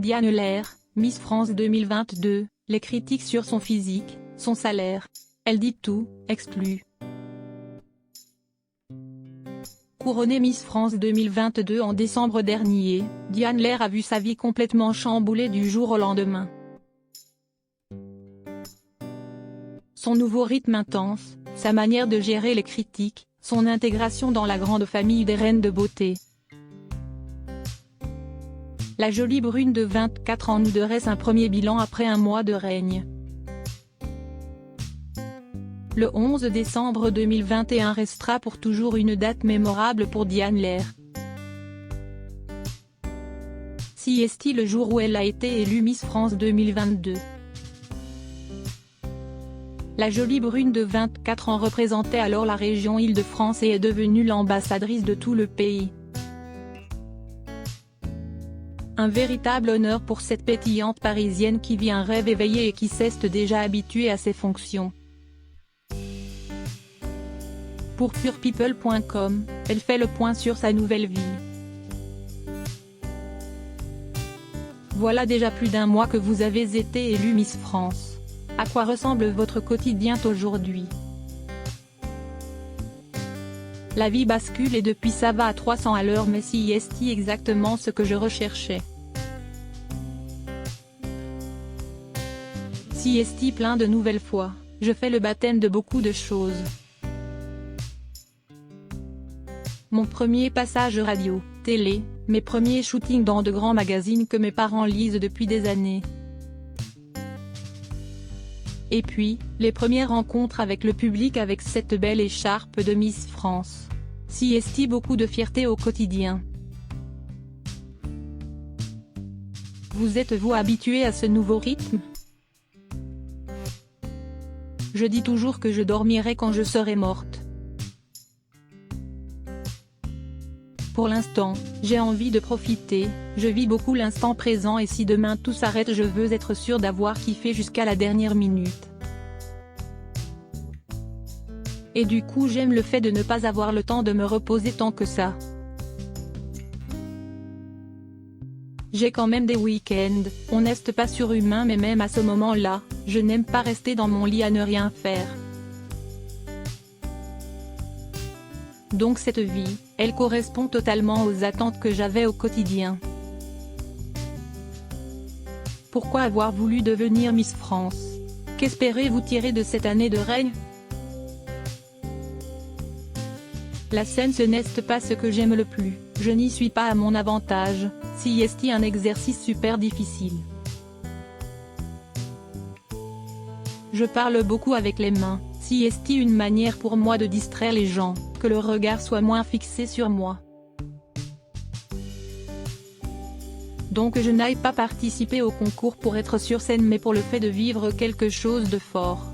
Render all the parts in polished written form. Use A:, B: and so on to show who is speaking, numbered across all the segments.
A: Diane Lair, Miss France 2022, les critiques sur son physique, son salaire. Elle dit tout, exclut. Couronnée Miss France 2022 en décembre dernier, Diane Lair a vu sa vie complètement chamboulée du jour au lendemain. Son nouveau rythme intense, sa manière de gérer les critiques, son intégration dans la grande famille des reines de beauté. La jolie brune de 24 ans nous dresse un premier bilan après un mois de règne. Le 11 décembre 2021 restera pour toujours une date mémorable pour Diane Lair. Si est-il le jour où elle a été élue Miss France 2022. La jolie brune de 24 ans représentait alors la région Île-de-France et est devenue l'ambassadrice de tout le pays. Un véritable honneur pour cette pétillante parisienne qui vit un rêve éveillé et qui s'est déjà habituée à ses fonctions. Pour purepeople.com, elle fait le point sur sa nouvelle vie. Voilà déjà plus d'un mois que vous avez été élue Miss France. À quoi ressemble votre quotidien aujourd'hui? La vie bascule et depuis ça va à 300 à l'heure, mais si est exactement ce que je recherchais. Si est plein de nouvelles fois, je fais le baptême de beaucoup de choses. Mon premier passage radio, télé, mes premiers shootings dans de grands magazines que mes parents lisent depuis des années. Et puis, les premières rencontres avec le public avec cette belle écharpe de Miss France. Si est beaucoup de fierté au quotidien. Vous êtes-vous habitué à ce nouveau rythme? Je dis toujours que je dormirai quand je serai morte. Pour l'instant, j'ai envie de profiter, je vis beaucoup l'instant présent et si demain tout s'arrête je veux être sûre d'avoir kiffé jusqu'à la dernière minute. Et du coup j'aime le fait de ne pas avoir le temps de me reposer tant que ça. J'ai quand même des week-ends, on n'est pas surhumain mais même à ce moment-là, je n'aime pas rester dans mon lit à ne rien faire. Donc cette vie, elle correspond totalement aux attentes que j'avais au quotidien. Pourquoi avoir voulu devenir Miss France? Qu'espérez-vous tirer de cette année de règne? La scène ce n'est pas ce que j'aime le plus, je n'y suis pas à mon avantage, si est un exercice super difficile. Je parle beaucoup avec les mains, si est une manière pour moi de distraire les gens, que le regard soit moins fixé sur moi. Donc je n'aille pas participer au concours pour être sur scène mais pour le fait de vivre quelque chose de fort.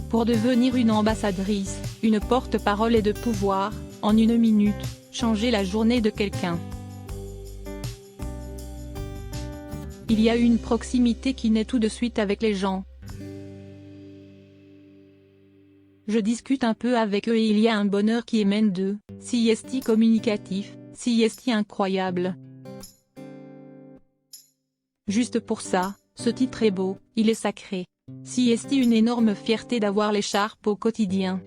A: Pour devenir une ambassadrice, une porte-parole et de pouvoir, en une minute, changer la journée de quelqu'un. Il y a une proximité qui naît tout de suite avec les gens. Je discute un peu avec eux et il y a un bonheur qui émane d'eux, si est communicatif, si est incroyable. Juste pour ça, ce titre est beau, il est sacré. Si est une énorme fierté d'avoir l'écharpe au quotidien.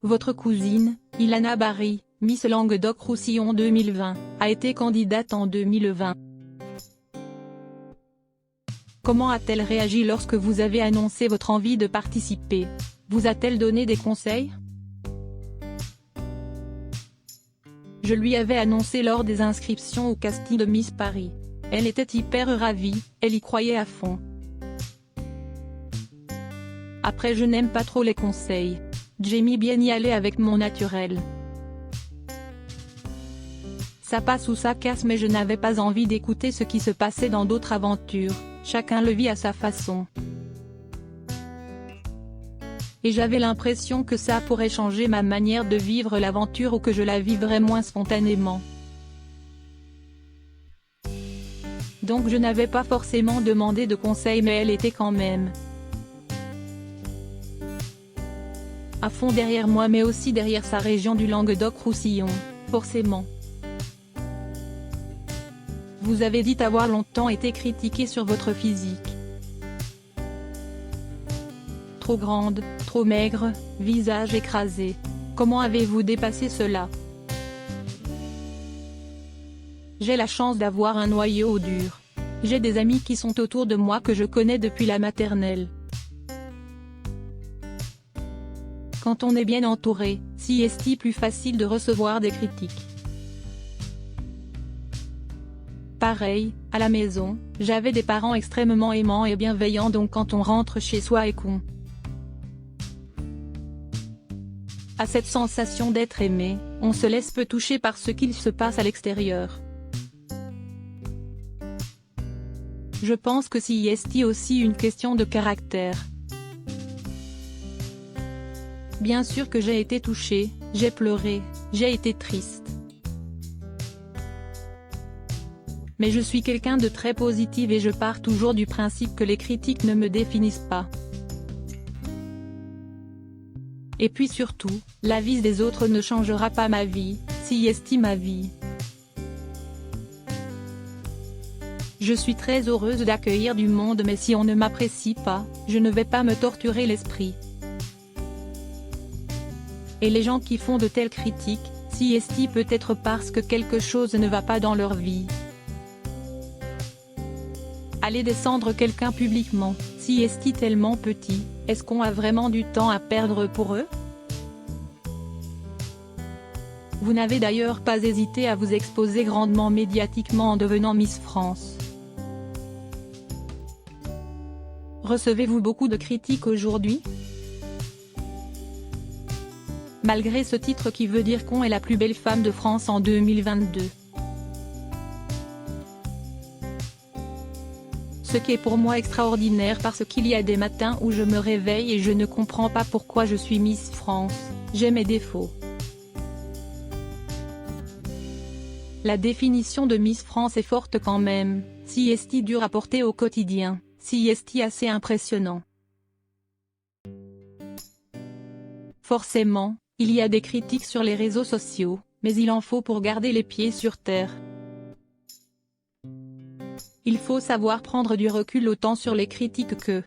A: Votre cousine, Ilana Barry, Miss Languedoc-Roussillon 2020, a été candidate en 2020. Comment a-t-elle réagi lorsque vous avez annoncé votre envie de participer? Vous a-t-elle donné des conseils? Je lui avais annoncé lors des inscriptions au casting de Miss Paris. Elle était hyper ravie, elle y croyait à fond. Après je n'aime pas trop les conseils. J'aime bien y aller avec mon naturel. Ça passe ou ça casse mais je n'avais pas envie d'écouter ce qui se passait dans d'autres aventures, chacun le vit à sa façon. Et j'avais l'impression que ça pourrait changer ma manière de vivre l'aventure ou que je la vivrais moins spontanément. Donc je n'avais pas forcément demandé de conseils mais elle était quand même à fond derrière moi mais aussi derrière sa région du Languedoc-Roussillon, Forcément. Vous avez dit avoir longtemps été critiqué sur votre physique. Trop grande, trop maigre, visage écrasé. Comment avez-vous dépassé cela? J'ai la chance d'avoir un noyau dur. J'ai des amis qui sont autour de moi que je connais depuis la maternelle. Quand on est bien entouré, c'est plus facile de recevoir des critiques. Pareil, à la maison, j'avais des parents extrêmement aimants et bienveillants, donc quand on rentre chez soi et qu'on a cette sensation d'être aimé, on se laisse peu toucher par ce qu'il se passe à l'extérieur. Je pense que c'est aussi une question de caractère. Bien sûr que j'ai été touchée, j'ai pleuré, j'ai été triste. Mais je suis quelqu'un de très positif et je pars toujours du principe que les critiques ne me définissent pas. Et puis surtout, l'avis des autres ne changera pas ma vie, c'est ma vie. Je suis très heureuse d'accueillir du monde, mais si on ne m'apprécie pas, je ne vais pas me torturer l'esprit. Et les gens qui font de telles critiques, c'est peut-être parce que quelque chose ne va pas dans leur vie. Aller descendre quelqu'un publiquement, c'est tellement petit, est-ce qu'on a vraiment du temps à perdre pour eux? Vous n'avez d'ailleurs pas hésité à vous exposer grandement médiatiquement en devenant Miss France. Recevez-vous beaucoup de critiques aujourd'hui? Malgré ce titre qui veut dire qu'on est la plus belle femme de France en 2022. Ce qui est pour moi extraordinaire parce qu'il y a des matins où je me réveille et je ne comprends pas pourquoi je suis Miss France, j'ai mes défauts. La définition de Miss France est forte quand même, c'est dur à porter au quotidien, c'est assez impressionnant. Forcément, il y a des critiques sur les réseaux sociaux, mais il en faut pour garder les pieds sur terre. Il faut savoir prendre du recul autant sur les critiques que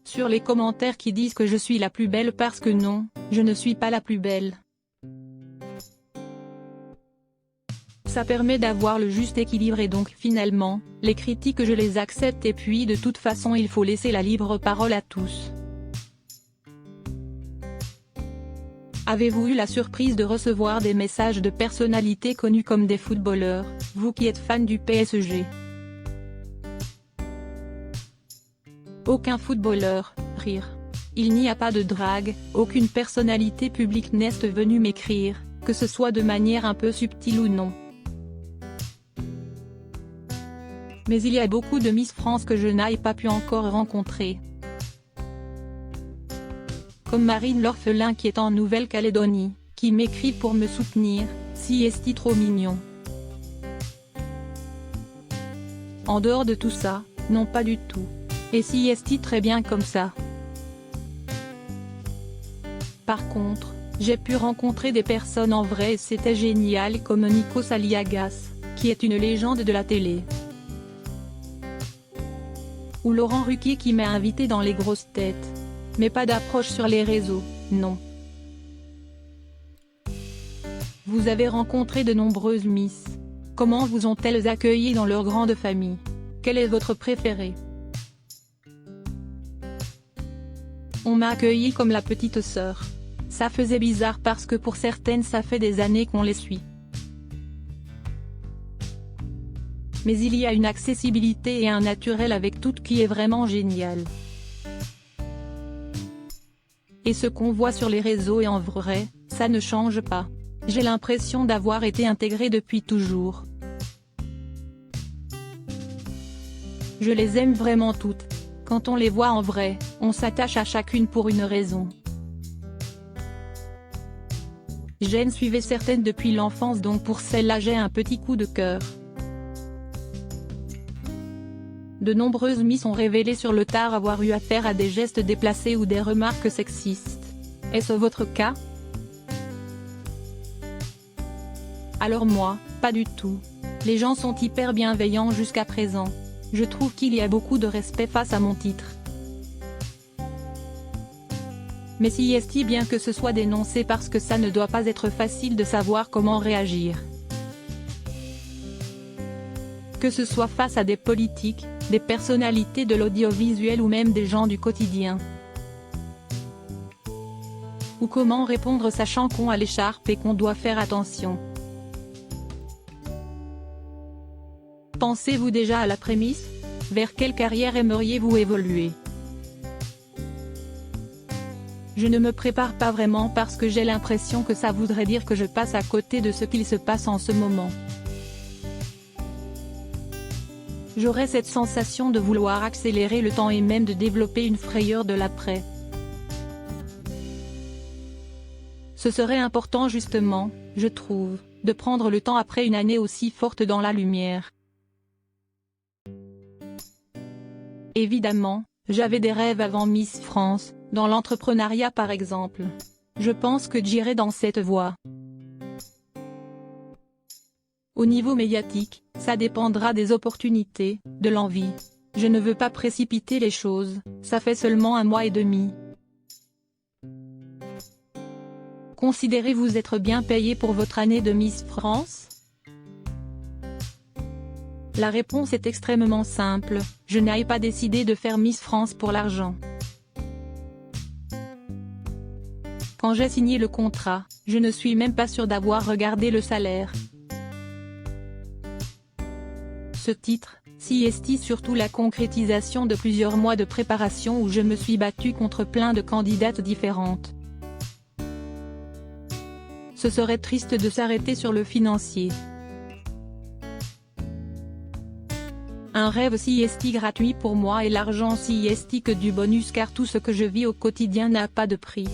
A: sur les commentaires qui disent que je suis la plus belle parce que non, je ne suis pas la plus belle. Ça permet d'avoir le juste équilibre et donc finalement, les critiques je les accepte et puis de toute façon il faut laisser la libre parole à tous. Avez-vous eu la surprise de recevoir des messages de personnalités connues comme des footballeurs, vous qui êtes fan du PSG? Aucun footballeur, rire. Il n'y a pas de drague, aucune personnalité publique n'est venue m'écrire, que ce soit de manière un peu subtile ou non. Mais il y a beaucoup de Miss France que je n'ai pas pu encore rencontrer. Comme Marine l'orphelin qui est en Nouvelle-Calédonie, qui m'écrit pour me soutenir, c'est trop mignon. En dehors de tout ça, non pas du tout. Et c'est très bien comme ça. Par contre, j'ai pu rencontrer des personnes en vrai et c'était génial comme Nikos Aliagas, qui est une légende de la télé. Ou Laurent Ruquier qui m'a invité dans les grosses têtes. Mais pas d'approche sur les réseaux, non. Vous avez rencontré de nombreuses Miss. Comment vous ont-elles accueilli dans leur grande famille? Quel est votre préféré? On m'a accueilli comme la petite sœur. Ça faisait bizarre parce que pour certaines ça fait des années qu'on les suit. Mais il y a une accessibilité et un naturel avec tout qui est vraiment génial. Et ce qu'on voit sur les réseaux et en vrai, ça ne change pas. J'ai l'impression d'avoir été intégrée depuis toujours. Je les aime vraiment toutes. Quand on les voit en vrai, on s'attache à chacune pour une raison. J'en suivais certaines depuis l'enfance donc pour celle-là j'ai un petit coup de cœur. De nombreuses Miss ont révélé sur le tard avoir eu affaire à des gestes déplacés ou des remarques sexistes. Est-ce votre cas? Alors moi, pas du tout. Les gens sont hyper bienveillants jusqu'à présent. Je trouve qu'il y a beaucoup de respect face à mon titre. Mais CST, bien que ce soit dénoncé parce que ça ne doit pas être facile de savoir comment réagir. Que ce soit face à des politiques, des personnalités de l'audiovisuel ou même des gens du quotidien. Ou comment répondre sachant qu'on a l'écharpe et qu'on doit faire attention. Pensez-vous déjà à la prémisse? Vers quelle carrière aimeriez-vous évoluer? Je ne me prépare pas vraiment parce que j'ai l'impression que ça voudrait dire que je passe à côté de ce qu'il se passe en ce moment. J'aurais cette sensation de vouloir accélérer le temps et même de développer une frayeur de l'après. Ce serait important justement, je trouve, de prendre le temps après une année aussi forte dans la lumière. Évidemment, j'avais des rêves avant Miss France, dans l'entrepreneuriat par exemple. Je pense que j'irai dans cette voie. Au niveau médiatique, ça dépendra des opportunités, de l'envie. Je ne veux pas précipiter les choses, ça fait seulement 1 mois et demi. Considérez-vous être bien payé pour votre année de Miss France? La réponse est extrêmement simple, je n'ai pas décidé de faire Miss France pour l'argent. Quand j'ai signé le contrat, je ne suis même pas sûre d'avoir regardé le salaire. Ce titre, CST, surtout la concrétisation de plusieurs mois de préparation où je me suis battue contre plein de candidates différentes. Ce serait triste de s'arrêter sur le financier. Un rêve CST gratuit pour moi et l'argent CST que du bonus car tout ce que je vis au quotidien n'a pas de prix.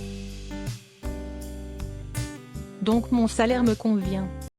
A: Donc mon salaire me convient.